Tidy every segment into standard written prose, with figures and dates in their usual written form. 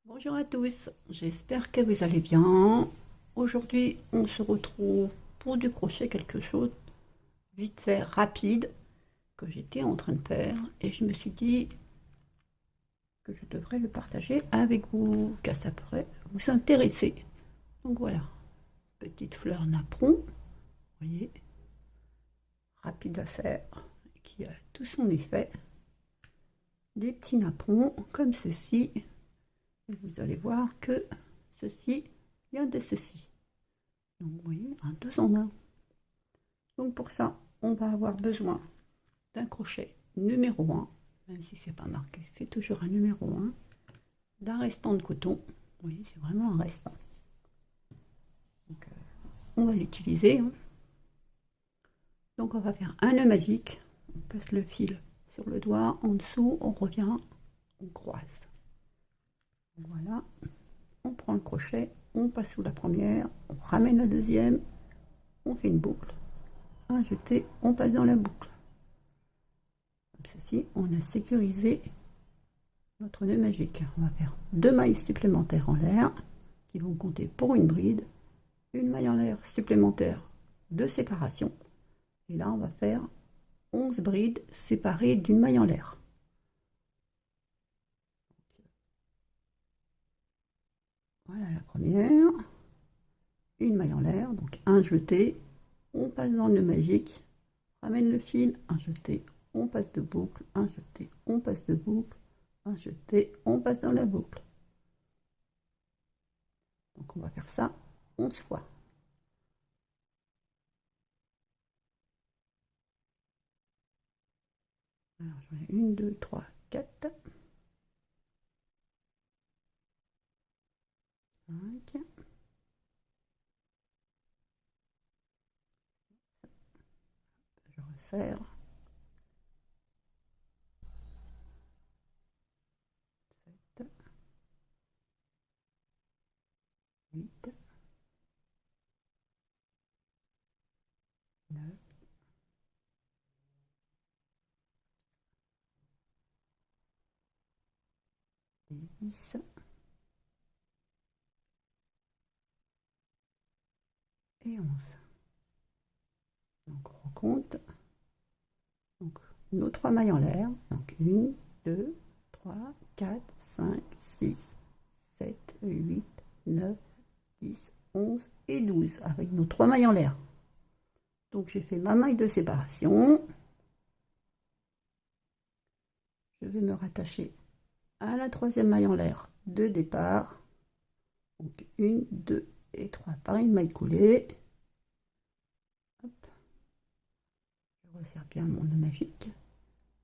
Bonjour à tous, j'espère que vous allez bien. Aujourd'hui, on se retrouve pour du crochet, quelque chose vite fait, rapide, que j'étais en train de faire et je me suis dit que je devrais le partager avec vous, car ça pourrait vous intéresser. Donc voilà, petite fleur napperon, vous voyez, rapide à faire, qui a tout son effet. Des petits napperons comme ceci, et vous allez voir que ceci vient de ceci. Donc vous voyez, un deux en un. Donc pour ça, on va avoir besoin d'un crochet numéro 1, même si c'est pas marqué, c'est toujours un numéro 1, d'un restant de coton. Vous voyez, c'est vraiment un restant. Donc, on va l'utiliser, hein. Donc on va faire un nœud magique. On passe le fil sur le doigt, en dessous, on revient, on croise. Voilà, on prend le crochet, on passe sous la première, on ramène la deuxième, on fait une boucle, un jeté, on passe dans la boucle. Comme ceci, on a sécurisé notre nœud magique. On va faire 2 mailles supplémentaires en l'air qui vont compter pour une bride, une maille en l'air supplémentaire de séparation. Et là, on va faire 11 brides séparées d'une maille en l'air. Voilà la première. Une maille en l'air, donc un jeté. On passe dans le nœud magique, ramène le fil, un jeté, on passe de boucle, un jeté, on passe de boucle, un jeté, on passe dans la boucle. Donc on va faire ça 11 fois. Alors j'en ai 1, 2, 3, 4, 5, je resserre, 7, 8, 9, 10 et 11. Donc on recompte. Donc nos 3 mailles en l'air. Donc 1, 2, 3, 4, 5, 6, 7, 8, 9, 10, 11 et 12 avec nos 3 mailles en l'air. Donc j'ai fait ma maille de séparation. Je vais me rattacher à la troisième maille en l'air de départ. Donc 1, 2 et 3 par une maille coulée. Hop. Je resserre bien mon nœud magique.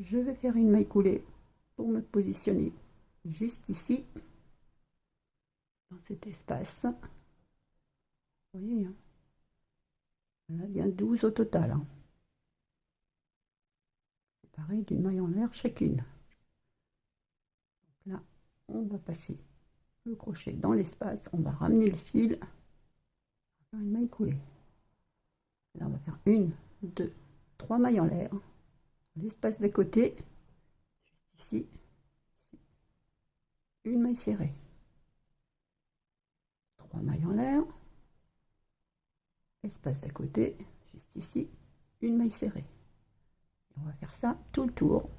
Je vais faire une maille coulée pour me positionner juste ici, dans cet espace. Vous voyez, hein, on a bien 12 au total, hein. C'est pareil d'une maille en l'air chacune. Donc là, on va passer le crochet dans l'espace, on va ramener le fil, faire une maille coulée. Là, on va faire 1, 2, 3 mailles en l'air, l'espace d'à côté, juste ici, une maille serrée, 3 mailles en l'air, espace d'à côté, juste ici, une maille serrée. Et on va faire ça tout le tour.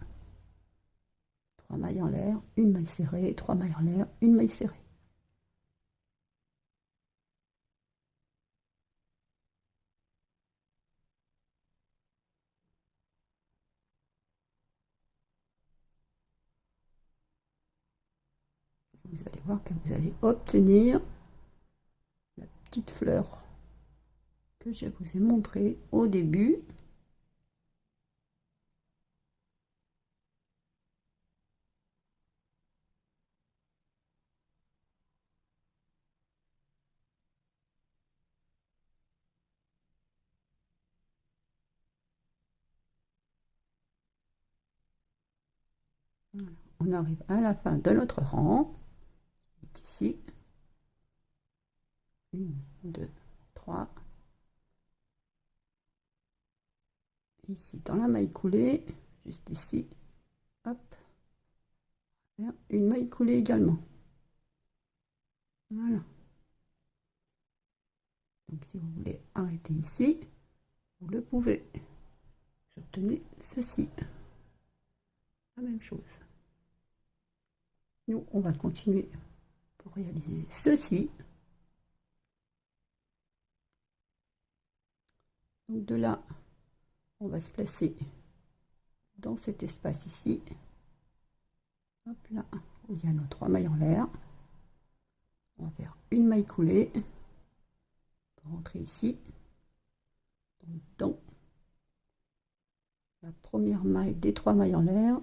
3 mailles en l'air, une maille serrée, 3 mailles en l'air, une maille serrée. Vous allez voir que vous allez obtenir la petite fleur que je vous ai montrée au début. On arrive à la fin de notre rang. Ici, 1, 2, 3. Ici, dans la maille coulée, juste ici, hop, une maille coulée également. Voilà. Donc si vous voulez arrêter ici, vous le pouvez. Obtenez ceci. La même chose. Nous, on va continuer pour réaliser ceci. Donc de là, on va se placer dans cet espace ici. Hop là, où il y a nos 3 mailles en l'air. On va faire une maille coulée pour rentrer ici. Donc dans la première maille des 3 mailles en l'air,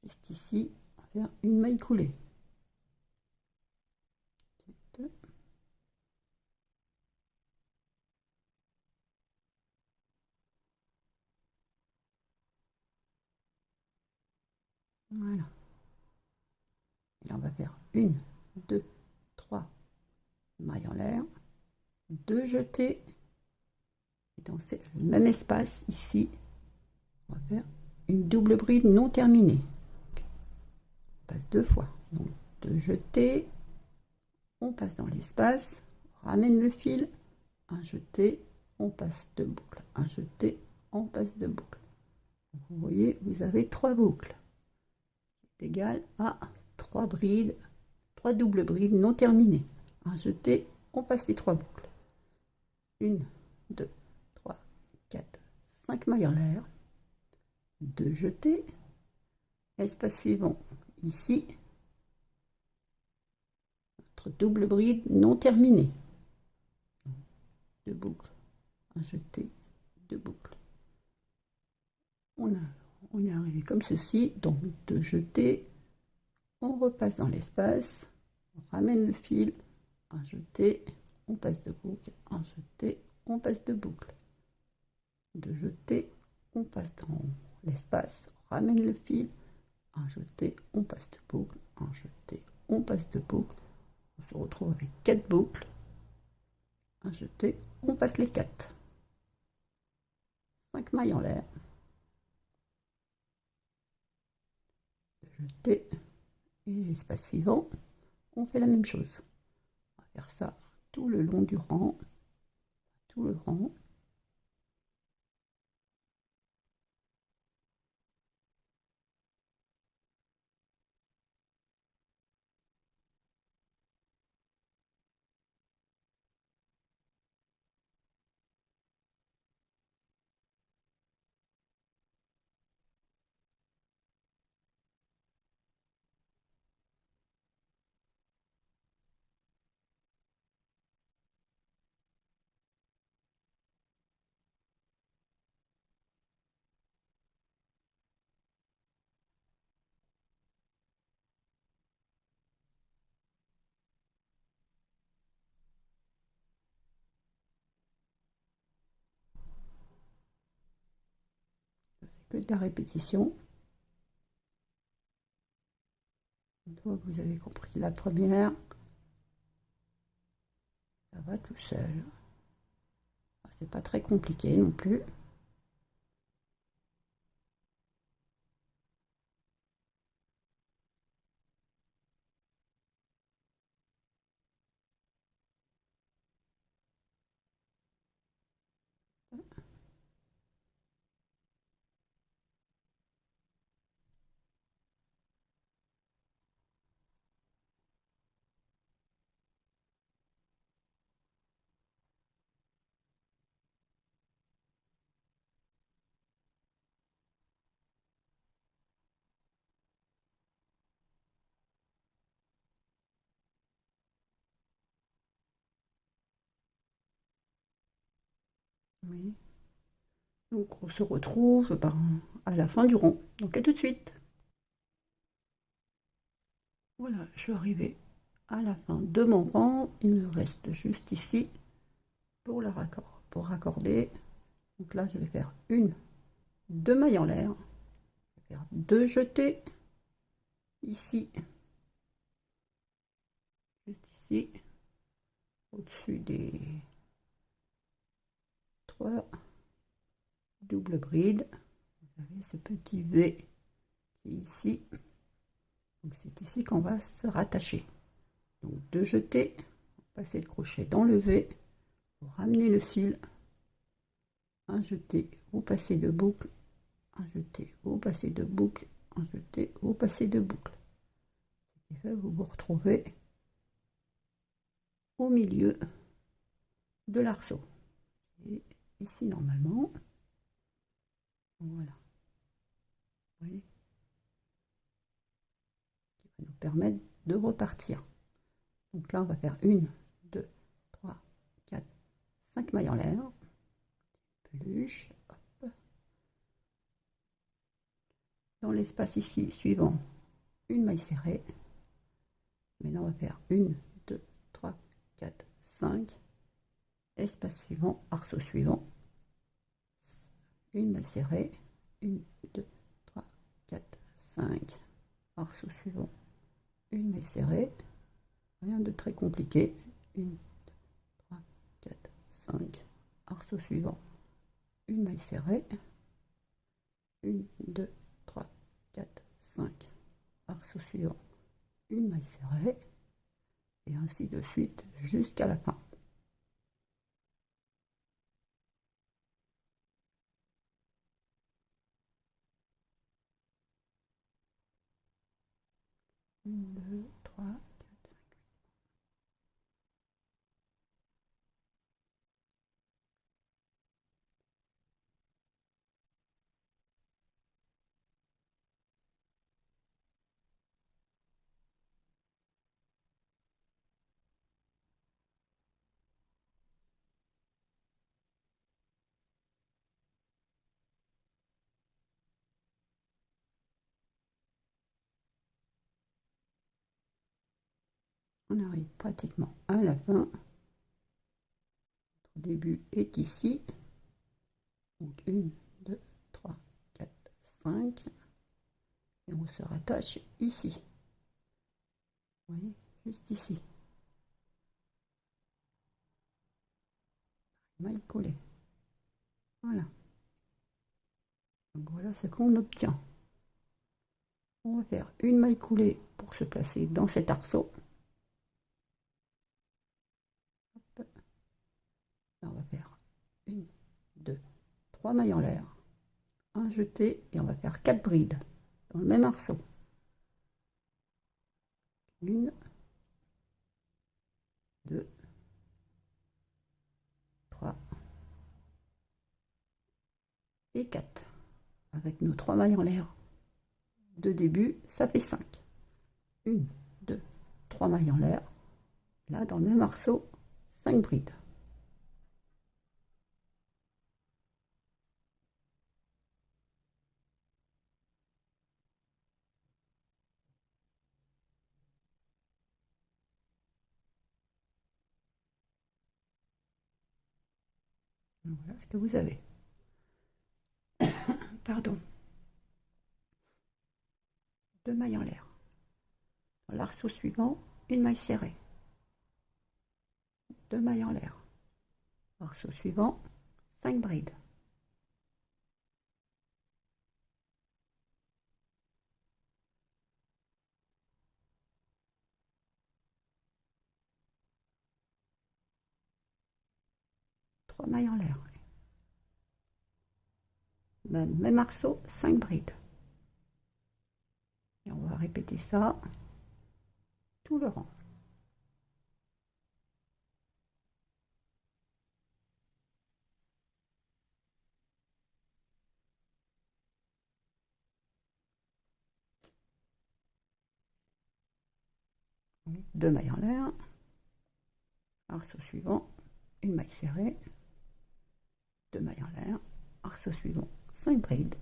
juste ici, on va faire une maille coulée. Voilà. Et là, on va faire une, deux, trois mailles en l'air, 2 jetés. Et dans le même espace, ici, on va faire une double bride non terminée. On passe 2 fois. Donc, 2 jetés, on passe dans l'espace, on ramène le fil, un jeté, on passe 2 boucles, un jeté, on passe 2 boucles. Donc, vous voyez, vous avez 3 boucles, c'est égal à 3 brides, 3 doubles brides non terminées. Un jeté, on passe les 3 boucles. 1, 2, 3, 4, 5 mailles en l'air, 2 jetés, espace suivant, ici, notre double bride non terminée. 2 boucles, un jeté, 2 boucles. On est arrivé comme ceci, donc 2 jetés, on repasse dans l'espace, on ramène le fil, un jeté, on passe 2 boucles, un jeté, on passe 2 boucles. 2 jetés, on passe dans l'espace, on ramène le fil, un jeté, on passe 2 boucles, un jeté, on passe 2 boucles. On se retrouve avec 4 boucles, un jeté, on passe les 4. 5 mailles en l'air, jeté, et l'espace suivant, on fait la même chose. On va faire ça tout le long du rang, tout le rang. C'est que de la répétition. Une fois que vous avez compris la première, ça va tout seul. C'est pas très compliqué non plus. Oui. Donc on se retrouve à la fin du rond. Donc à tout de suite. Voilà, je suis arrivée à la fin de mon rang. Il me reste juste ici pour le raccord. Pour raccorder, donc là je vais faire 2 mailles en l'air. Je vais faire 2 jetés ici, juste ici, au-dessus des 3 doubles brides. Vous avez ce petit V qui est ici. Donc c'est ici qu'on va se rattacher. Donc 2 jetés, passer le crochet dans le V, vous ramenez le fil, un jeté, vous passez de boucle, un jeté, vous passez de boucle, un jeté, vous passez de boucle. Ce qui fait que vous vous retrouvez au milieu de l'arceau. Et ici normalement, voilà, vous voyez, qui va nous permettre de repartir. Donc là on va faire 1, 2, 3, 4, 5 mailles en l'air, peluche, hop. Dans l'espace ici suivant, une maille serrée. Maintenant on va faire 1, 2, 3, 4, 5, espace suivant, arceau suivant, une maille serrée, 1, 2, 3, 4, 5, arceau suivant, une maille serrée, rien de très compliqué, 1, 2, 3, 4, 5, arceau suivant, une maille serrée, 1, 2, 3, 4, 5, arceau suivant, une maille serrée, et ainsi de suite jusqu'à la fin. Une, deux, trois, quatre, cinq. On arrive pratiquement à la fin. Notre début est ici. Donc 1, 2, 3, 4, 5. Et on se rattache ici. Vous voyez, juste ici. Maille collée. Voilà. Donc voilà ce qu'on obtient. On va faire une maille coulée pour se placer dans cet arceau. Hop. Là, on va faire 1, 2, 3 mailles en l'air. Un jeté et on va faire 4 brides dans le même arceau. 1, 2, 3 et 4. Avec nos 3 mailles en l'air de début, ça fait 5. 1, 2, 3 mailles en l'air. Là, dans le même arceau, 5 brides. Voilà ce que vous avez. Pardon. 2 mailles en l'air. Dans l'arceau suivant, une maille serrée. 2 mailles en l'air. Arceau suivant, 5 brides. Trois mailles en l'air. Même arceau, 5 brides. Et on va répéter ça tout le rang. Deux mailles en l'air. Arceau suivant, une maille serrée. 2 mailles en l'air. Arceau suivant, 5 brides.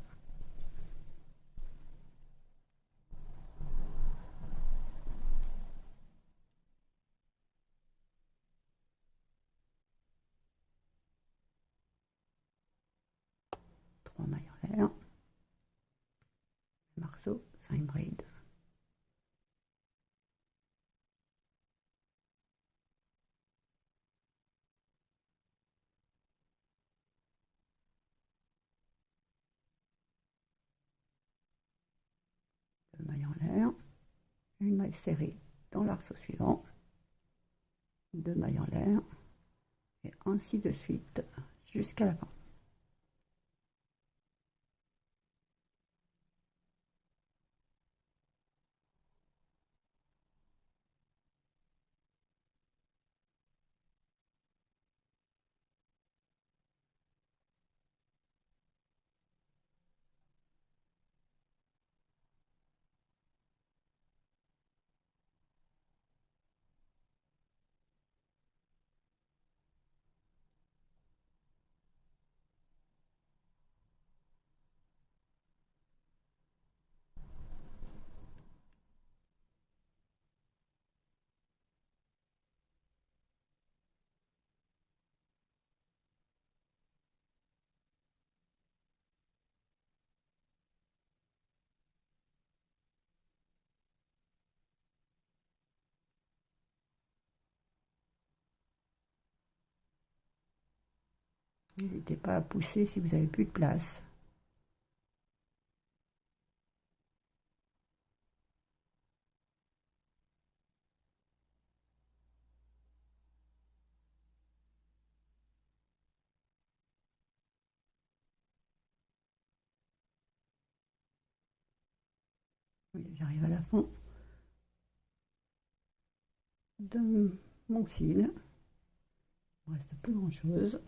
Trois mailles en l'air. Arceau, 5 brides. Deux mailles en l'air. Une maille serrée dans l'arceau suivant. 2 mailles en l'air, et ainsi de suite jusqu'à la fin. N'hésitez pas à pousser si vous n'avez plus de place. J'arrive à la fin de mon fil. Il ne reste plus grand chose.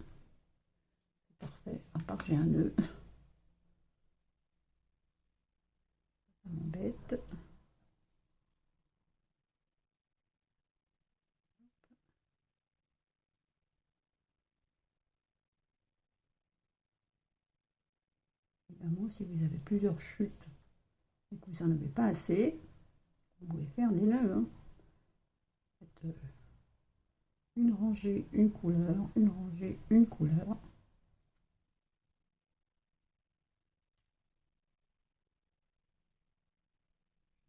C'est parfait, à part que j'ai un nœud. Ça m'embête. Évidemment, si vous avez plusieurs chutes et que vous n'en avez pas assez, vous pouvez faire des nœuds. Hein. Faites une rangée, une couleur, une rangée, une couleur.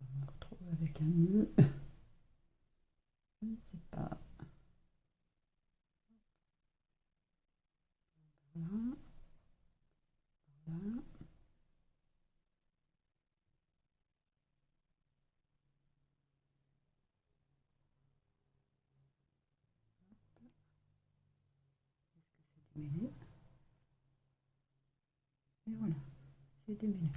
Je me retrouve avec un nœud. Je ne sais pas. Voilà. Voilà. Démêlé. Et voilà, c'est démêlé.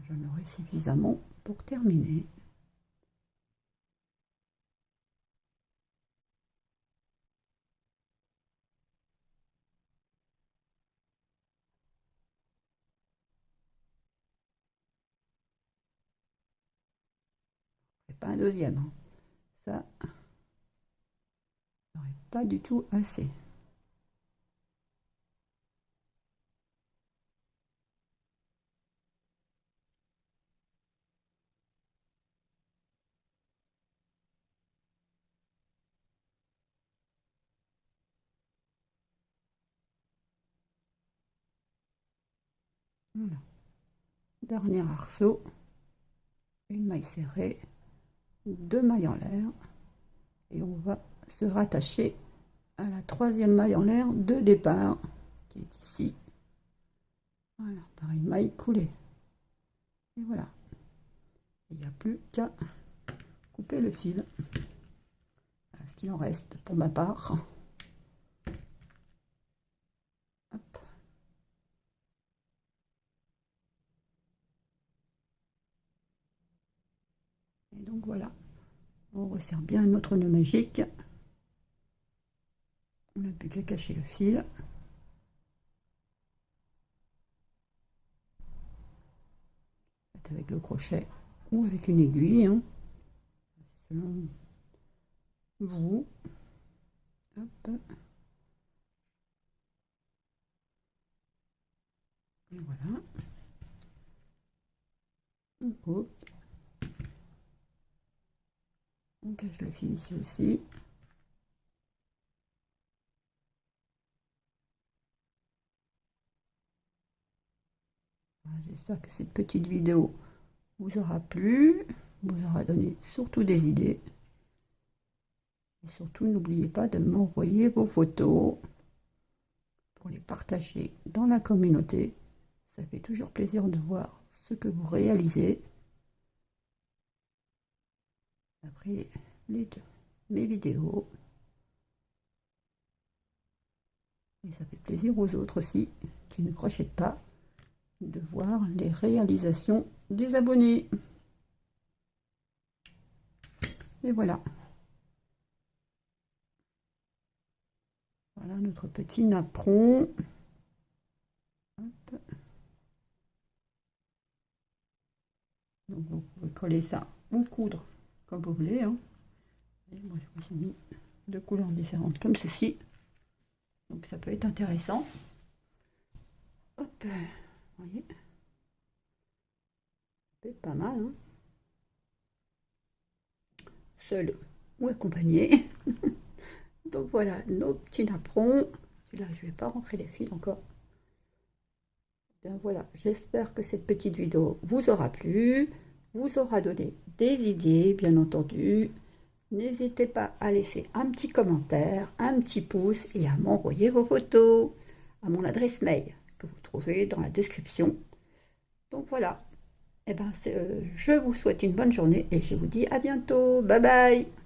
J'en aurai suffisamment pour terminer. Et pas un deuxième. Hein. Ça, n'aurait pas du tout assez. Voilà. Dernier arceau, une maille serrée, 2 mailles en l'air, et on va se rattacher à la 3e maille en l'air de départ, qui est ici. Voilà, par une maille coulée. Et voilà. Il n'y a plus qu'à couper le fil. Voilà ce qu'il en reste pour ma part. Hop. Et donc voilà, on resserre bien notre nœud magique. On n'a plus qu'à cacher le fil. Avec le crochet ou avec une aiguille, hein. Selon vous. Hop. Et voilà. On coupe. On cache le fil ici aussi. J'espère que cette petite vidéo vous aura plu, vous aura donné surtout des idées. Et surtout, n'oubliez pas de m'envoyer vos photos pour les partager dans la communauté. Ça fait toujours plaisir de voir ce que vous réalisez. après mes vidéos. Et ça fait plaisir aux autres aussi, qui ne crochettent pas, de voir les réalisations des abonnés. Et voilà. Voilà notre petit napperon. Hop. Donc vous pouvez coller ça ou coudre comme vous voulez. Hein. Et moi je me suis mis de couleurs différentes comme ceci. Donc ça peut être intéressant. Hop, vous voyez. C'est pas mal. Hein. Seul ou accompagné. Donc voilà nos petits napperons. Celui-là je ne vais pas rentrer les fils encore. Bien voilà, j'espère que cette petite vidéo vous aura plu, vous aura donné des idées, bien entendu. N'hésitez pas à laisser un petit commentaire, un petit pouce et à m'envoyer vos photos à mon adresse mail que vous trouvez dans la description. Donc voilà, je vous souhaite une bonne journée et je vous dis à bientôt. Bye bye!